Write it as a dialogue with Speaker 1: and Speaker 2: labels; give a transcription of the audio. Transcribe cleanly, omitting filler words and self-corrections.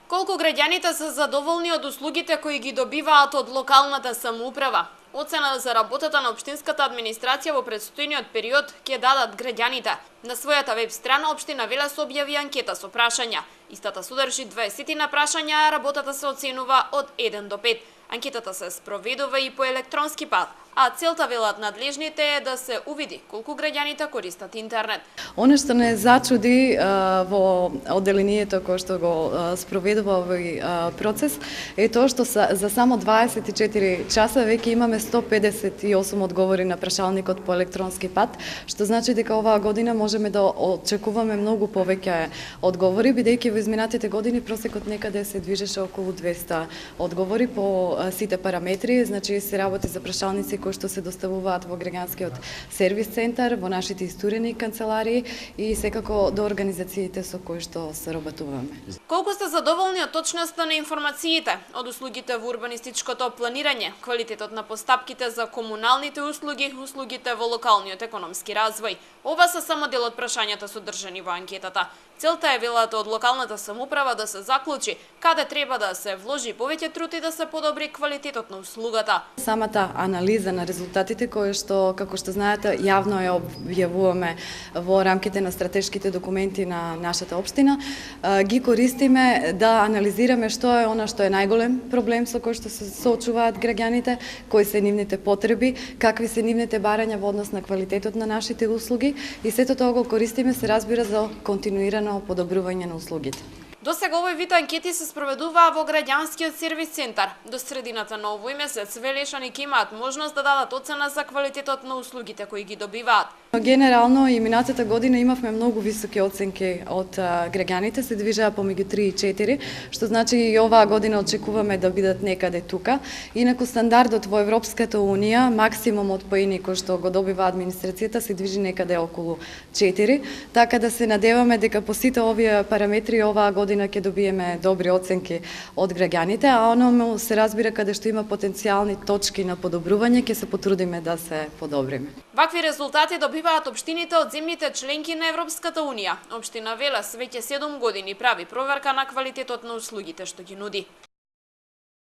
Speaker 1: Колку граѓаните се задоволни од услугите кои ги добиваат од локалната самоуправа? Оцена за работата на општинската администрација во предстојниот период ќе дадат граѓаните. На својата веб страна општина Велес објави анкета со прашања. Истата содржи 20 прашања, а работата се оценува од 1 до 5. Анкетата се спроведува и по електронски пат, а целта, велат надлежните, е да се увиди колку граѓаните користат интернет.
Speaker 2: Оно што не зачуди во одделението кој што го спроведува овој процес е тоа што за само 24 часа веќе имаме 158 одговори на прашалникот по електронски пат, што значи дека оваа година можеме да очекуваме многу повеќе одговори, бидејќи во изминатите години просекот некаде се движеше околу 200 одговори по сите параметри, значи се работи за прашалници кои што се доставуваат во граѓанскиот сервис центар, во нашите истурени канцеларии и секако до организациите со кои што се работуваме.
Speaker 1: Колку сте задоволни од точноста на информациите, од услугите во урбанистичкото планирање, квалитетот на постапките за комуналните услуги, услугите во локалниот економски развој? Ова се само дел од прашањата содржани во анкетата. Целта е, велат, од локалната самоуправа да се заклучи каде треба да се вложи повеќе труд и да се подобри квалитетот на услугата.
Speaker 2: Самата анализа на резултатите кои што, како што знаете, јавно ја објавуваме во рамките на стратешките документи на нашата општина, ги користиме да анализираме што е она што е најголем проблем со кој што се соочуваат граѓаните, кои се нивните потреби, какви се нивните барања во однос на квалитетот на нашите услуги и сето тоа го користиме, се разбира, за континуирано подобрување на услугите.
Speaker 1: До сега овој вид анкети се спроведуваа во граѓанскиот сервис центар. До средината на овој месец Велешани ќе имаат можност да дадат оцена за квалитетот на услугите кои ги добиваат.
Speaker 2: Генерално и минатата година имавме многу високи оценки од граѓаните, се движеа помеѓу 3 и 4, што значи и оваа година очекуваме да бидат некаде тука. Инаку стандардот во Европската унија, максимумот поени кој што го добива администрацијата се движи некаде околу 4, така да се надеваме дека по сите овие параметри оваа година ќе добиеме добри оценки од граѓаните, а оно се разбира каде што има потенцијални точки на подобрување, ќе се потрудиме да се подобриме.
Speaker 1: Вакви резултати добиваат општините од земјите членки на Европската унија. Општина Велес веќе 7 години прави проверка на квалитетот на услугите што ги нуди.